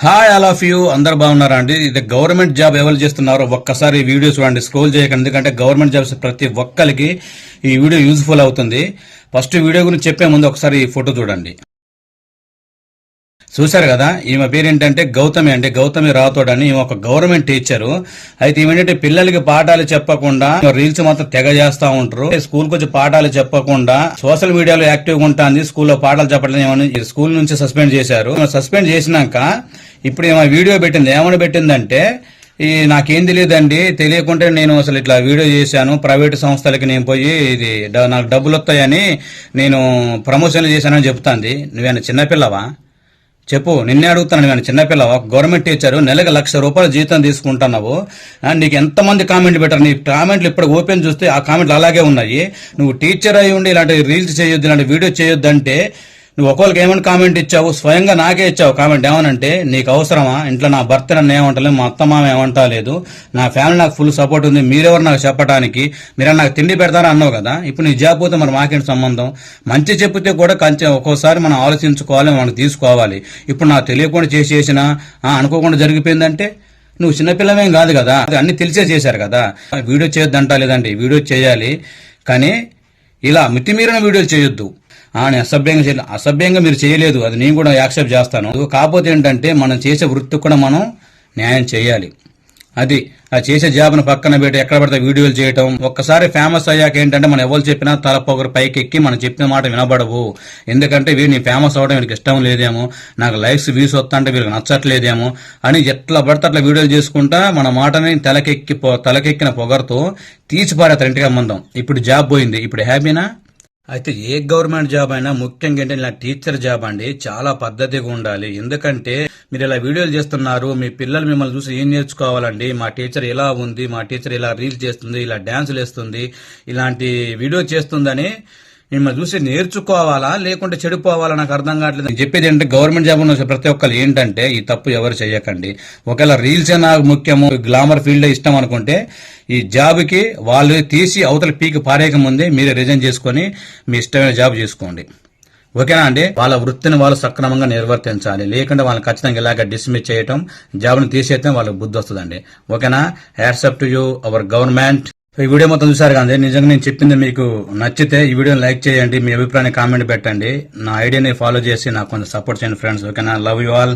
Hi all of you, అందరు బాగున్నారా అండి? ఇది గవర్నమెంట్ జాబ్ ఎవరు చేస్తున్నారో ఒక్కసారి ఈ వీడియో చూడండి, స్క్రోల్ చేయకండి. ఎందుకంటే గవర్నమెంట్ జాబ్స్ ప్రతి ఒక్కరికి ఈ వీడియో యూజ్ఫుల్ అవుతుంది. ఫస్ట్ వీడియో గురించి చెప్పే ముందు ఒకసారి ఈ ఫోటో చూడండి. చూశారు కదా, ఈమె పేరు ఏంటంటే గౌతమి అండి, గౌతమి రాథోడ్ అని. ఈమె ఒక గవర్నమెంట్ టీచరు. అయితే ఈమెంటే పిల్లలకి పాఠాలు చెప్పకుండా రీల్స్ మాత్రం తెగ చేస్తా ఉంటారు. స్కూల్ వచ్చి పాఠాలు చెప్పకుండా సోషల్ మీడియాలో యాక్టివ్ గా ఉంటుంది. స్కూల్లో పాఠాలు చెప్పడం స్కూల్ నుంచి సస్పెండ్ చేశారు. సస్పెండ్ చేసినాక ఇప్పుడు ఏమైనా వీడియో పెట్టింది. ఏమైనా పెట్టిందంటే, నాకేం తెలియదండి, తెలియకుంటే నేను అసలు ఇట్లా వీడియో చేశాను, ప్రైవేటు సంస్థలకి నేను పోయి ఇది నాకు డబ్బులు వస్తాయని నేను ప్రమోషన్లు చేశానని చెప్తాంది. నువ్వేనా చిన్నపిల్లవా? చెప్పు, నిన్నే అడుగుతాను. నేను చిన్నపిల్లవా? గవర్నమెంట్ టీచరు, నెలకు ₹1,00,000 జీతం తీసుకుంటున్నావు. నీకు ఎంతమంది కామెంట్లు పెట్టారు? నీ కామెంట్లు ఇప్పుడు ఓపెన్ చూస్తే ఆ కామెంట్లు అలాగే ఉన్నాయి. నువ్వు టీచర్ అయి ఉండి ఇలాంటి రీల్స్ చేయొద్దు, ఇలాంటి వీడియో చేయొద్దు అంటే నువ్వు ఒకరికి ఏమని కామెంట్ ఇచ్చావు? స్వయంగా నాకే ఇచ్చావు కామెంట్. ఏమనంటే, నీకు అవసరమా? ఇంట్లో నా భర్త నన్ను ఏమంటలేదు, మా అత్త మామ ఏమంటా లేదు, నా ఫ్యామిలీ నాకు ఫుల్ సపోర్ట్ ఉంది, మీరెవరు నాకు చెప్పడానికి? మీరు నాకు తిండి పెడతారా అన్నావు కదా. ఇప్పుడు నీ జాబ్ పోతే మరి మాకేంటి సంబంధం? మంచి చెప్పితే కూడా కొంచెం ఒక్కోసారి మనం ఆలోచించుకోవాలి, మనం తీసుకోవాలి. ఇప్పుడు నాకు తెలియకుండా చేసేసినా అనుకోకుండా జరిగిపోయిందంటే నువ్వు చిన్నపిల్లమేం కాదు కదా, అన్ని తెలిసే చేశారు కదా. వీడియో చేయొద్దంటా లేదండి, వీడియో చేయాలి, కానీ ఇలా మితిమీరిన వీడియోలు చేయొద్దు. అసభ్యంగా మీరు చేయలేదు, అది నేను కూడా యాక్సెప్ట్ చేస్తాను. కాకపోతే ఏంటంటే, మనం చేసే వృత్తికి కూడా మనం న్యాయం చేయాలి. అది చేసే జాబ్ను పక్కన పెట్టి ఎక్కడ పడితే వీడియోలు చేయటం. ఒక్కసారి ఫేమస్ అయ్యాక ఏంటంటే, మనం ఎవరు చెప్పినా తల పొగరు పైకి ఎక్కి మనం చెప్పిన మాట వినబడవు. ఎందుకంటే వీడిని ఫేమస్ అవడం వీరికి ఇష్టం లేదేమో, నాకు లైక్స్ వ్యూస్ వస్తా అంటే వీరికి నచ్చట్లేదేమో అని ఎట్లా పడితే అట్లా వీడియోలు చేసుకుంటా మన మాటని తలకెక్కిన పొగరుతో తీసిపారేతారు ఇంటికి సంబంధం. ఇప్పుడు జాబ్ పోయింది, ఇప్పుడు హ్యాపీనా? అయితే ఏ గవర్నమెంట్ జాబ్ అయినా ముఖ్యంగా ఏంటంటే ఇలా టీచర్ జాబ్ అండి, చాలా పద్ధతిగా ఉండాలి. ఎందుకంటే మీరు ఇలా వీడియోలు చేస్తున్నారు, మీ పిల్లలు మిమ్మల్ని చూసి ఏం నేర్చుకోవాలండి? మా టీచర్ ఇలా ఉంది, మా టీచర్ ఇలా రీల్స్ చేస్తుంది, ఇలా డాన్సులు వేస్తుంది, ఇలాంటి వీడియో చేస్తుందని మిమ్మల్ని చూసి నేర్చుకోవాలా లేకుంటే చెడిపోవాలా? నాకు అర్థం కావట్లేదు. చెప్పేది ఏంటంటే, గవర్నమెంట్ జాబ్ ఉన్న ప్రతి ఒక్కరు ఏంటంటే ఈ తప్పు ఎవరు చేయకండి. ఒకవేళ రీల్స్ నాకు ముఖ్యము, గ్లామర్ ఫీల్డ్ ఇష్టం అనుకుంటే ఈ జాబ్కి వాళ్ళు తీసి అవతల పీకి పారేయక ముందే మీరే రిజైన్ చేసుకుని మీ ఇష్టమైన జాబ్ చేసుకోండి. ఓకేనా అండి? వాళ్ళ వృత్తిని వాళ్ళు సక్రమంగా నిర్వర్తించాలి, లేకుంటే వాళ్ళని ఖచ్చితంగా ఇలాగ డిస్మిస్ చేయటం, జాబ్ని తీసేయటం వాళ్ళకి బుద్ధి వస్తుందండి. ఓకేనా? Hats up to you our government. ఈ వీడియో మొత్తం చూసారు కానీ, నిజంగా నేను చెప్పింది మీకు నచ్చితే ఈ వీడియోని లైక్ చేయండి, మీ అభిప్రాయాన్ని కామెంట్ పెట్టండి, నా ఐడియాని ఫాలో చేసి నాకు కొంచెం సపోర్ట్ చేయండి ఫ్రెండ్స్. ఓకేనా? Love you all.